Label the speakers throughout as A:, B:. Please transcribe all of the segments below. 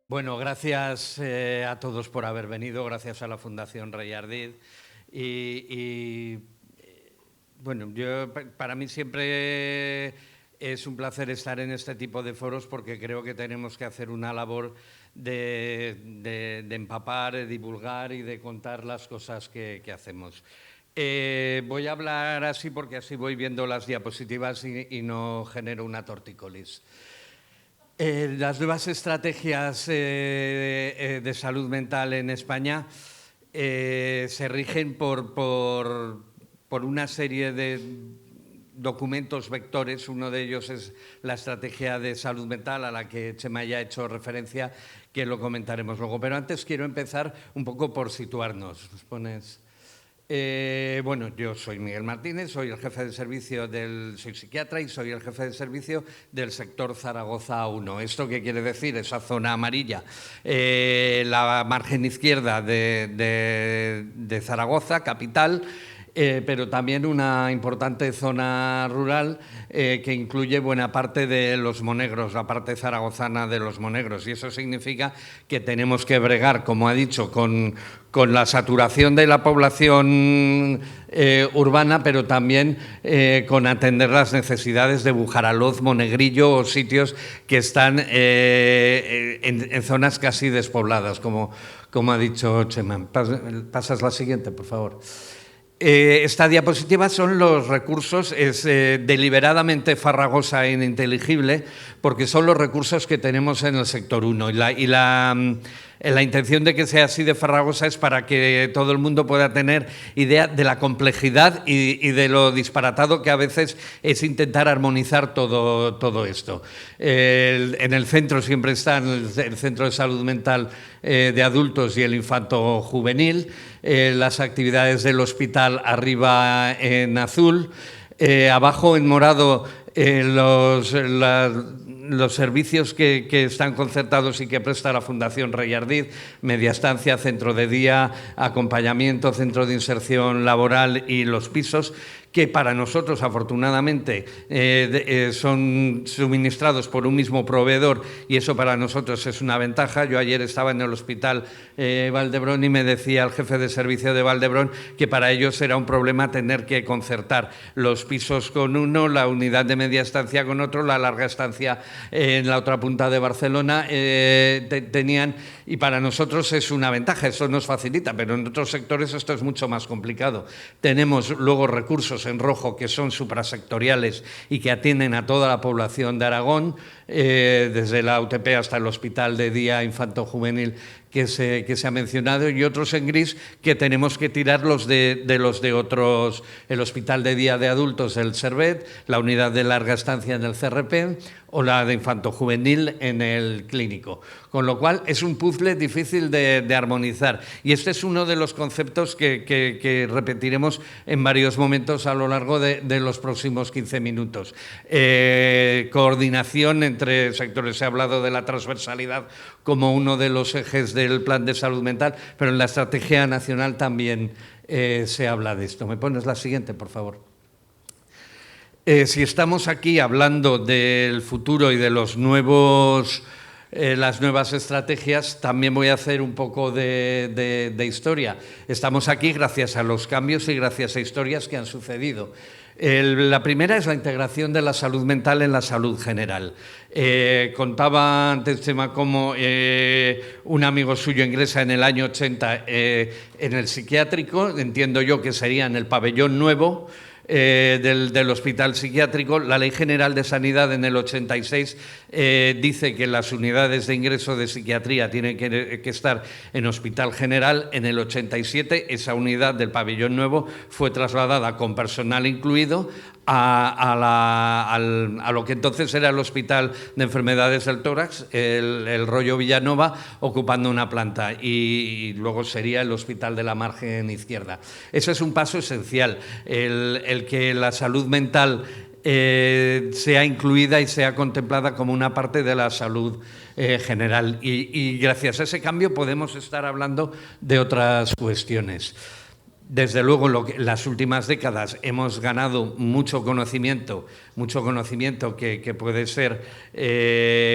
A: Bueno, gracias a todos por haber venido, gracias a la Fundación Rey Ardid. Bueno, para mí siempre es un placer estar en este tipo de foros porque creo que tenemos que hacer una labor de empapar, de divulgar y de contar las cosas que hacemos. Voy a hablar así porque así voy viendo las diapositivas y no genero una tortícolis. Las nuevas estrategias de salud mental en España se rigen por una serie de documentos vectores. Uno de ellos es la estrategia de salud mental a la que Chema ya ha hecho referencia, que lo comentaremos luego. Pero antes quiero empezar un poco por situarnos. ¿Nos pones? Bueno, yo soy Miguel Martínez, soy el jefe de servicio soy psiquiatra y soy el jefe de servicio del sector Zaragoza 1. ¿Esto qué quiere decir? Esa zona amarilla, la margen izquierda de Zaragoza, capital, pero también una importante zona rural que incluye buena parte de los Monegros, la parte zaragozana de los Monegros. Y eso significa que tenemos que bregar, como ha dicho, con la saturación de la población urbana, pero también con atender las necesidades de Bujaraloz, Monegrillo o sitios que están en zonas casi despobladas, como ha dicho Chema. Pasas la siguiente, por favor. Esta diapositiva son los recursos, es deliberadamente farragosa e ininteligible porque son los recursos que tenemos en el sector 1 la intención de que sea así de farragosa es para que todo el mundo pueda tener idea de la complejidad y de lo disparatado que a veces es intentar armonizar todo esto. En el centro siempre están el Centro de Salud Mental de Adultos y el Infanto Juvenil, las actividades del hospital arriba en azul, abajo en morado los servicios que están concertados y que presta la Fundación Rey Ardid: media estancia, centro de día, acompañamiento, centro de inserción laboral y los pisos, que para nosotros, afortunadamente, son suministrados por un mismo proveedor y eso para nosotros es una ventaja. Yo ayer estaba en el Hospital Valdebrón y me decía el jefe de servicio de Valdebrón que para ellos era un problema tener que concertar los pisos con uno, la unidad de media estancia con otro, la larga estancia en la otra punta de Barcelona tenían, y para nosotros es una ventaja, eso nos facilita, pero en otros sectores esto es mucho más complicado. Tenemos luego recursos en rojo que son suprasectoriales y que atienden a toda la población de Aragón, desde la UTP hasta el Hospital de Día Infanto Juvenil que se ha mencionado, y otros en gris que tenemos que tirar los de otros, el Hospital de Día de Adultos del Servet, la unidad de larga estancia en el CRP o la de Infanto Juvenil en el Clínico. Con lo cual es un puzzle difícil de armonizar, y este es uno de los conceptos que repetiremos en varios momentos a lo largo de los próximos 15 minutos. Coordinación entre sectores. Se ha hablado de la transversalidad como uno de los ejes del plan de salud mental, pero en la estrategia nacional también se habla de esto. ¿Me pones la siguiente, por favor? Si estamos aquí hablando del futuro y de los las nuevas estrategias, también voy a hacer un poco de historia. Estamos aquí gracias a los cambios y gracias a historias que han sucedido. La primera es la integración de la salud mental en la salud general. Contaba antes Chema cómo un amigo suyo ingresa en el año 80 en el psiquiátrico, entiendo yo que sería en el pabellón nuevo del hospital psiquiátrico. La Ley General de Sanidad en el 86 dice que las unidades de ingreso de psiquiatría tienen que estar en Hospital General. En el 87 esa unidad del pabellón nuevo fue trasladada con personal incluido a lo que entonces era el Hospital de Enfermedades del Tórax, el Rollo Villanova, ocupando una planta, y luego sería el Hospital de la Margen Izquierda. Ese es un paso esencial, el que la salud mental sea incluida y sea contemplada como una parte de la salud general, y gracias a ese cambio podemos estar hablando de otras cuestiones. Desde luego, las últimas décadas hemos ganado mucho conocimiento que puede ser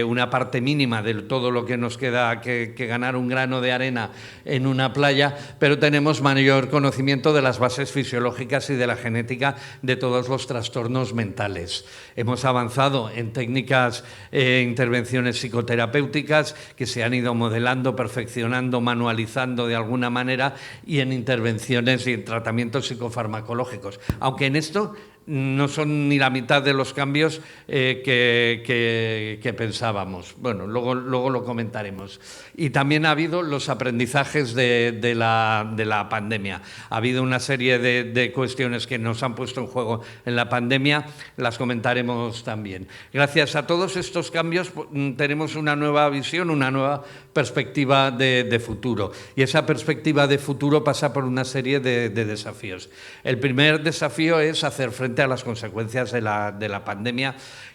A: una parte mínima de todo lo que nos queda que ganar un grano de arena en una playa, pero tenemos mayor conocimiento de las bases fisiológicas y de la genética de todos los trastornos mentales. Hemos avanzado en técnicas, intervenciones psicoterapéuticas que se han ido modelando, perfeccionando, manualizando de alguna manera, y en intervenciones y en tratamientos psicofarmacológicos. Aunque en esto no son ni la mitad de los cambios que pensábamos. Bueno, luego lo comentaremos. Y también ha habido los aprendizajes de la pandemia. Ha habido una serie de cuestiones que nos han puesto en juego en la pandemia, las comentaremos también. Gracias a todos estos cambios tenemos una nueva visión, una nueva perspectiva de futuro. Y esa perspectiva de futuro pasa por una serie de desafíos. El primer desafío es hacer frente a las consecuencias de la pandemia,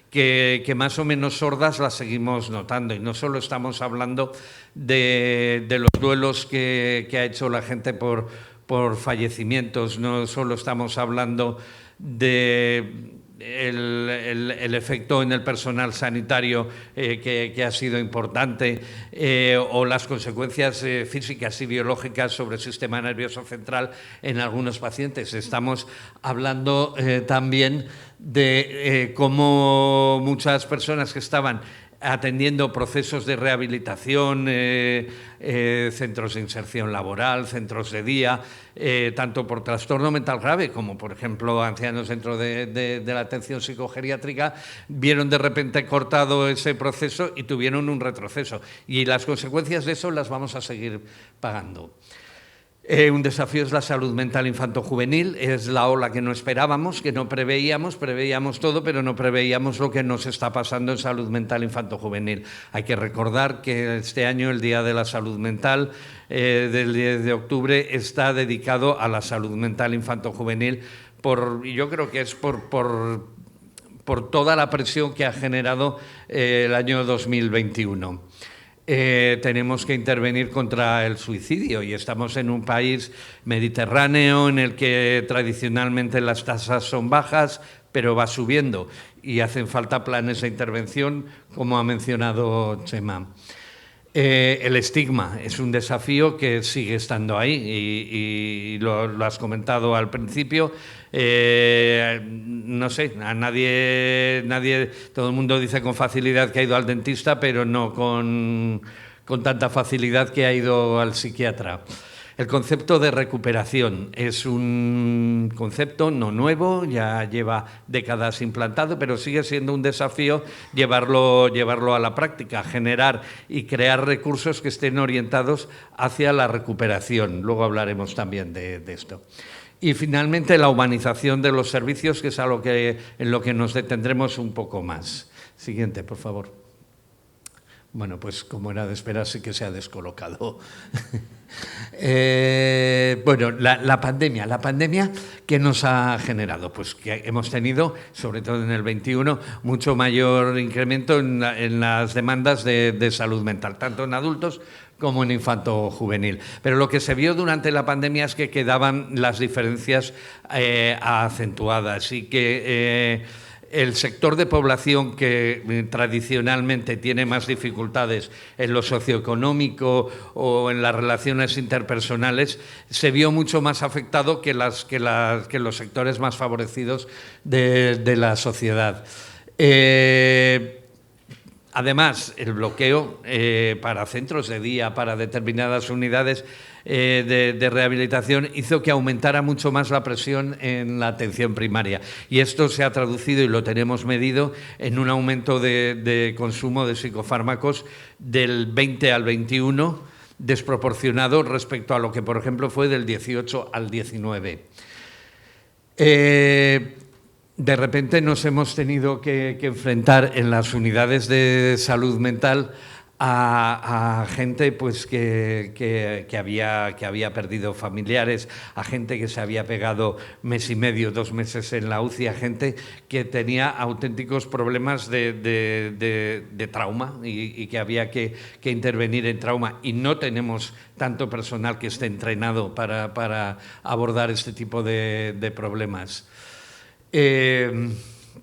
A: que más o menos sordas las seguimos notando. Y no solo estamos hablando de los duelos que ha hecho la gente por fallecimientos, no solo estamos hablando de el efecto en el personal sanitario que ha sido importante, o las consecuencias físicas y biológicas sobre el sistema nervioso central en algunos pacientes. Estamos hablando también de cómo muchas personas que estaban atendiendo procesos de rehabilitación, centros de inserción laboral, centros de día, tanto por trastorno mental grave como, por ejemplo, ancianos dentro de la atención psicogeriátrica, vieron de repente cortado ese proceso y tuvieron un retroceso. Y las consecuencias de eso las vamos a seguir pagando. Un desafío es la salud mental infanto-juvenil, es la ola que no esperábamos, que no preveíamos todo, pero no preveíamos lo que nos está pasando en salud mental infanto-juvenil. Hay que recordar que este año, el Día de la Salud Mental, del 10 de octubre, está dedicado a la salud mental infanto-juvenil, y yo creo que es por toda la presión que ha generado el año 2021. Tenemos que intervenir contra el suicidio, y estamos en un país mediterráneo en el que tradicionalmente las tasas son bajas, pero va subiendo, y hacen falta planes de intervención, como ha mencionado Chema. El estigma es un desafío que sigue estando ahí, y lo has comentado al principio. No sé, a nadie, todo el mundo dice con facilidad que ha ido al dentista, pero no con tanta facilidad que ha ido al psiquiatra. El concepto de recuperación es un concepto no nuevo, ya lleva décadas implantado, pero sigue siendo un desafío llevarlo a la práctica, generar y crear recursos que estén orientados hacia la recuperación. Luego hablaremos también de esto. Y finalmente, la humanización de los servicios, que es en lo que nos detendremos un poco más. Siguiente, por favor. Bueno, pues como era de esperar, sí que se ha descolocado. Bueno, la pandemia, ¿qué nos ha generado? Pues que hemos tenido, sobre todo en el 21, mucho mayor incremento en las demandas de salud mental, tanto en adultos como en infanto-juvenil. Pero lo que se vio durante la pandemia es que quedaban las diferencias acentuadas, y que el sector de población que tradicionalmente tiene más dificultades en lo socioeconómico o en las relaciones interpersonales se vio mucho más afectado que los sectores más favorecidos de la sociedad. Además, el bloqueo para centros de día, para determinadas unidades de rehabilitación, hizo que aumentara mucho más la presión en la atención primaria. Y esto se ha traducido, y lo tenemos medido, en un aumento de consumo de psicofármacos del 20 al 21, desproporcionado respecto a lo que, por ejemplo, fue del 18 al 19. De repente nos hemos tenido que enfrentar en las unidades de salud mental a gente pues, que había perdido familiares, a gente que se había pegado mes y medio, 2 meses en la UCI, a gente que tenía auténticos problemas de trauma y que había que intervenir en trauma. Y no tenemos tanto personal que esté entrenado para abordar este tipo de problemas.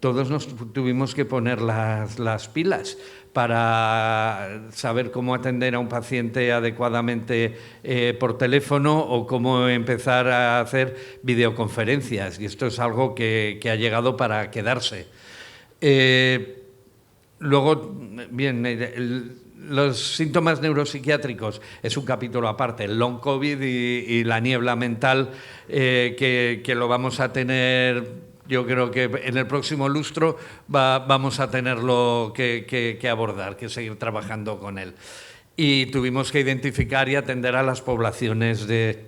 A: Todos nos tuvimos que poner las pilas para saber cómo atender a un paciente adecuadamente por teléfono o cómo empezar a hacer videoconferencias. Y esto es algo que ha llegado para quedarse. Luego, bien, los síntomas neuropsiquiátricos es un capítulo aparte, el long COVID y la niebla mental, que lo vamos a tener. Yo creo que en el próximo lustro vamos a tenerlo que abordar, que seguir trabajando con él. Y tuvimos que identificar y atender a las poblaciones de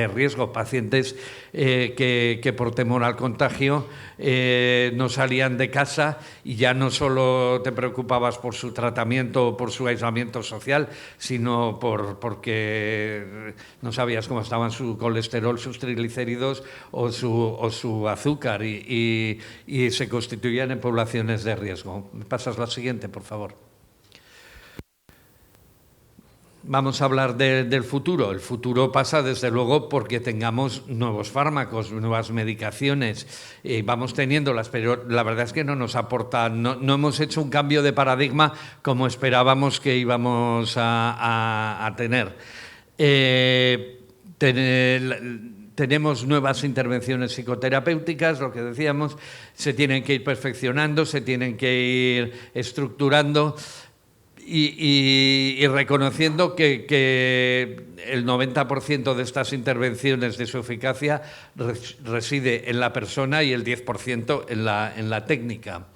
A: riesgo, pacientes que por temor al contagio no salían de casa y ya no solo te preocupabas por su tratamiento o por su aislamiento social, sino porque no sabías cómo estaban su colesterol, sus triglicéridos o su azúcar y se constituían en poblaciones de riesgo. ¿Me pasas la siguiente, por favor? Vamos a hablar del futuro. El futuro pasa, desde luego, porque tengamos nuevos fármacos, nuevas medicaciones. Vamos teniéndolas, pero la verdad es que no nos aporta, no hemos hecho un cambio de paradigma como esperábamos que íbamos a tener. Tenemos nuevas intervenciones psicoterapéuticas, lo que decíamos, se tienen que ir perfeccionando, se tienen que ir estructurando. Y reconociendo que el 90% de estas intervenciones de su eficacia reside en la persona y el 10% en la técnica.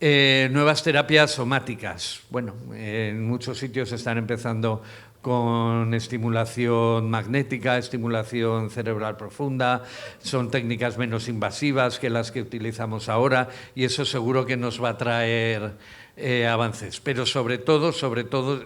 A: Nuevas terapias somáticas. Bueno, en muchos sitios están empezando con estimulación magnética, estimulación cerebral profunda, son técnicas menos invasivas que las que utilizamos ahora y eso seguro que nos va a traer avances, pero sobre todo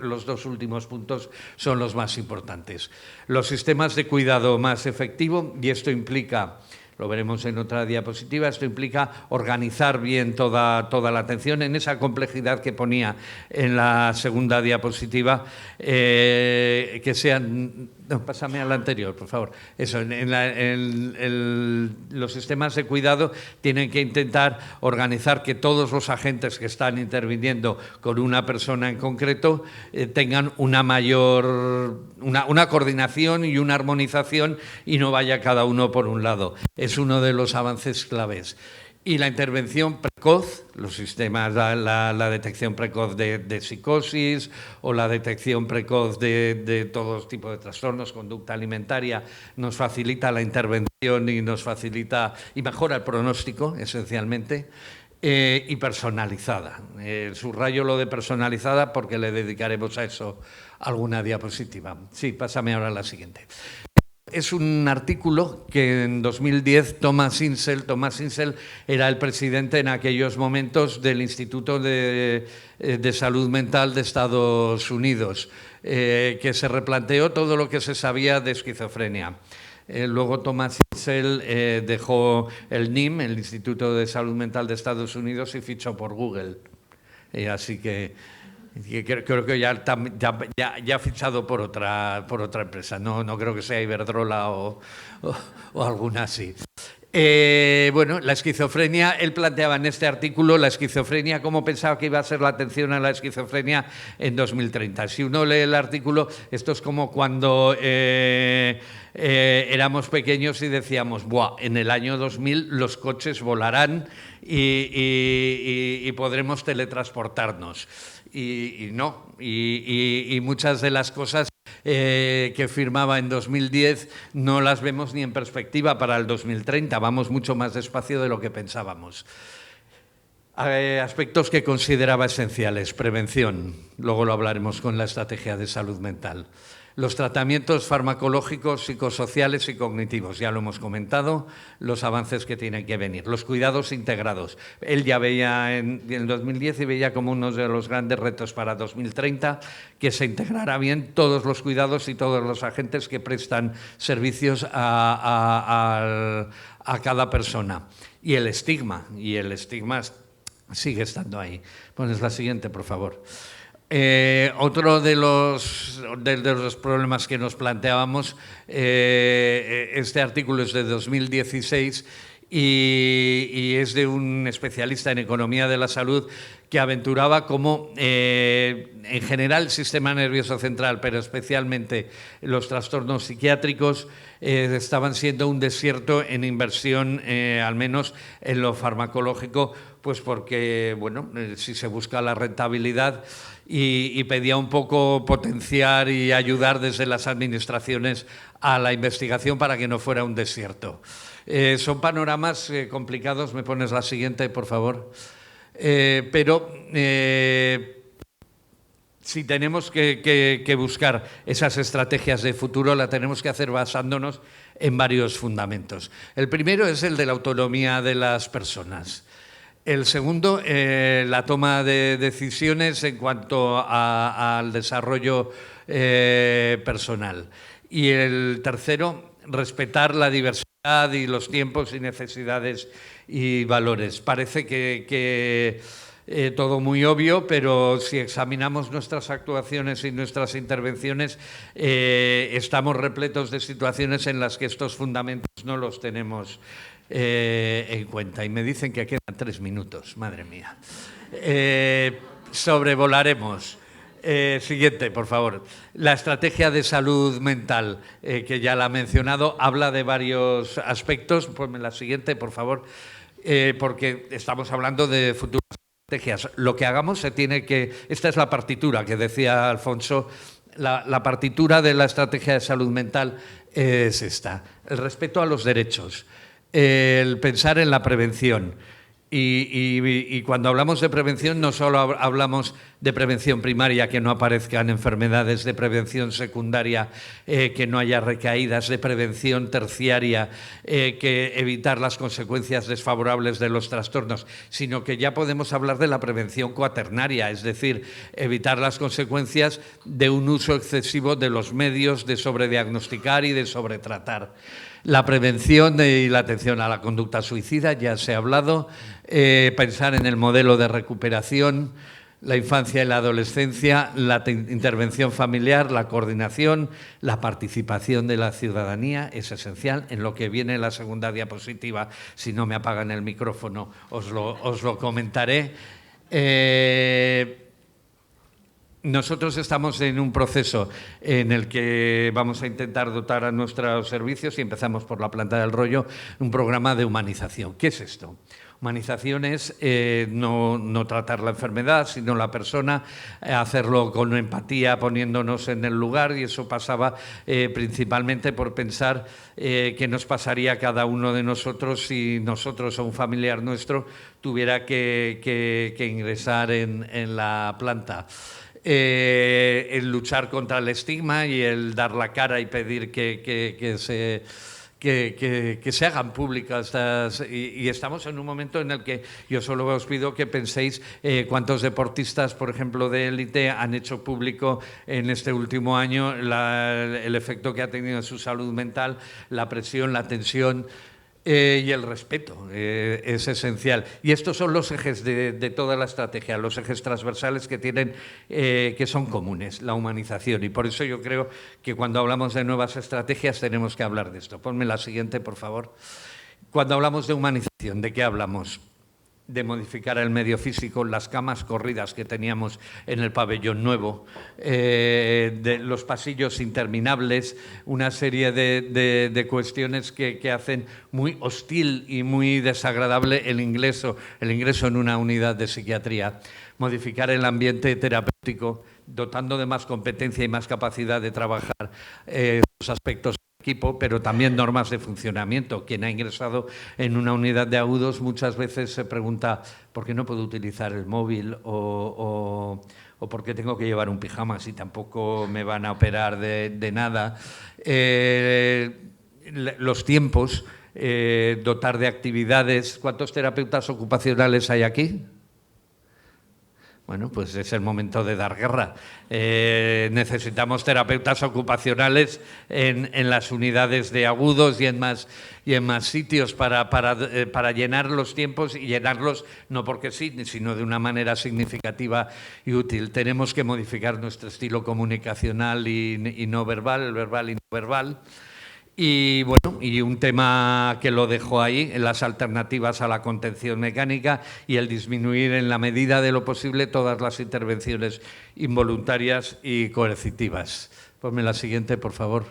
A: los 2 últimos puntos son los más importantes. Los sistemas de cuidado más efectivos, y esto implica, lo veremos en otra diapositiva, esto implica organizar bien toda la atención en esa complejidad que ponía en la segunda diapositiva, que sean... No, pásame a la anterior, por favor. Eso, los sistemas de cuidado tienen que intentar organizar que todos los agentes que están interviniendo con una persona en concreto tengan una coordinación y una armonización y no vaya cada uno por un lado. Es uno de los avances claves. Y la intervención precoz, los sistemas, la detección precoz de psicosis o la detección precoz de todo tipo de trastornos, conducta alimentaria, nos facilita la intervención y nos facilita y mejora el pronóstico, esencialmente, y personalizada. Subrayo lo de personalizada porque le dedicaremos a eso alguna diapositiva. Sí, pásame ahora a la siguiente. Es un artículo que en 2010 Thomas Insel era el presidente en aquellos momentos del Instituto de Salud Mental de Estados Unidos, que se replanteó todo lo que se sabía de esquizofrenia. Luego Thomas Insel dejó el NIM, el Instituto de Salud Mental de Estados Unidos, y fichó por Google. Así que creo que ya ha fichado por otra empresa, no creo que sea Iberdrola o alguna así. Bueno, la esquizofrenia, él planteaba en este artículo la esquizofrenia, cómo pensaba que iba a ser la atención a la esquizofrenia en 2030. Si uno lee el artículo, esto es como cuando éramos pequeños y decíamos, ¡buah! En el año 2000 los coches volarán y podremos teletransportarnos. Y no, y muchas de las cosas que firmaba en 2010 no las vemos ni en perspectiva para el 2030, vamos mucho más despacio de lo que pensábamos. Aspectos que consideraba esenciales: prevención, luego lo hablaremos con la estrategia de salud mental. Los tratamientos farmacológicos, psicosociales y cognitivos, ya lo hemos comentado, los avances que tienen que venir. Los cuidados integrados. Él ya veía en el 2010 y veía como uno de los grandes retos para 2030 que se integrara bien todos los cuidados y todos los agentes que prestan servicios a cada persona. Y el estigma sigue estando ahí. Pones la siguiente, por favor. Otro de los problemas que nos planteábamos, este artículo es de 2016 y es de un especialista en economía de la salud que aventuraba cómo en general el sistema nervioso central, pero especialmente los trastornos psiquiátricos, estaban siendo un desierto en inversión, al menos en lo farmacológico, pues porque, bueno, si se busca la rentabilidad y pedía un poco potenciar y ayudar desde las administraciones a la investigación para que no fuera un desierto. Son panoramas complicados. Me pones la siguiente, por favor. Pero si tenemos que buscar esas estrategias de futuro, la tenemos que hacer basándonos en varios fundamentos. El primero es el de la autonomía de las personas. El segundo, la toma de decisiones en cuanto al desarrollo personal. Y el tercero, respetar la diversidad y los tiempos y necesidades y valores. Parece que todo muy obvio, pero si examinamos nuestras actuaciones y nuestras intervenciones, estamos repletos de situaciones en las que estos fundamentos no los tenemos en cuenta. Y me dicen que quedan 3 minutos, madre mía. Sobrevolaremos. Siguiente, por favor. La estrategia de salud mental, que ya la ha mencionado, habla de varios aspectos. Ponme la siguiente, por favor, porque estamos hablando de futuras estrategias. Lo que hagamos se tiene que... Esta es la partitura que decía Alfonso. La partitura de la estrategia de salud mental es esta. El respeto a los derechos, el pensar en la prevención. Y cuando hablamos de prevención no solo hablamos de prevención primaria, que no aparezcan enfermedades, de prevención secundaria, que no haya recaídas, de prevención terciaria, que evitar las consecuencias desfavorables de los trastornos, sino que ya podemos hablar de la prevención cuaternaria, es decir, evitar las consecuencias de un uso excesivo de los medios, de sobrediagnosticar y de sobretratar. La prevención y la atención a la conducta suicida, ya se ha hablado, pensar en el modelo de recuperación, la infancia y la adolescencia, la intervención familiar, la coordinación, la participación de la ciudadanía es esencial. En lo que viene la segunda diapositiva, si no me apagan el micrófono, os lo comentaré. Nosotros estamos en un proceso en el que vamos a intentar dotar a nuestros servicios, y empezamos por la planta del Rollo, un programa de humanización. ¿Qué es esto? Humanización es no tratar la enfermedad, sino la persona, hacerlo con empatía, poniéndonos en el lugar, y eso pasaba principalmente por pensar qué nos pasaría a cada uno de nosotros si nosotros o un familiar nuestro tuviera que ingresar en la planta. El luchar contra el estigma y el dar la cara y pedir que se hagan públicas y estamos en un momento en el que yo solo os pido que penséis cuántos deportistas, por ejemplo, de élite han hecho público en este último año el efecto que ha tenido en su salud mental, la presión, la tensión. Y el respeto es esencial. Y estos son los ejes de toda la estrategia, los ejes transversales que son comunes, la humanización. Y por eso yo creo que cuando hablamos de nuevas estrategias tenemos que hablar de esto. Ponme la siguiente, por favor. Cuando hablamos de humanización, ¿de qué hablamos? De modificar el medio físico, las camas corridas que teníamos en el pabellón nuevo, de los pasillos interminables, una serie de cuestiones que hacen muy hostil y muy desagradable el ingreso en una unidad de psiquiatría. Modificar el ambiente terapéutico, dotando de más competencia y más capacidad de trabajar los aspectos equipo, pero también normas de funcionamiento. Quien ha ingresado en una unidad de agudos muchas veces se pregunta ¿por qué no puedo utilizar el móvil o o por qué tengo que llevar un pijama si tampoco me van a operar de nada. Los tiempos, dotar de actividades. ¿Cuántos terapeutas ocupacionales hay aquí? Bueno, pues es el momento de dar guerra. Necesitamos terapeutas ocupacionales en las unidades de agudos y en más sitios para llenar los tiempos y llenarlos no porque sí, sino de una manera significativa y útil. Tenemos que modificar nuestro estilo comunicacional y no verbal, el verbal y no verbal. Y bueno, y un tema que lo dejo ahí, las alternativas a la contención mecánica y el disminuir en la medida de lo posible todas las intervenciones involuntarias y coercitivas. Ponme la siguiente, por favor.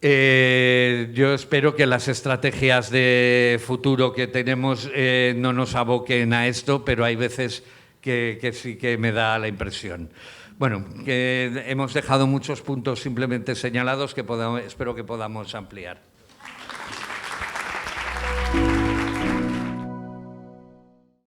A: Yo espero que las estrategias de futuro que tenemos no nos aboquen a esto, pero hay veces que sí que me da la impresión. Bueno, que hemos dejado muchos puntos simplemente señalados que espero que podamos ampliar.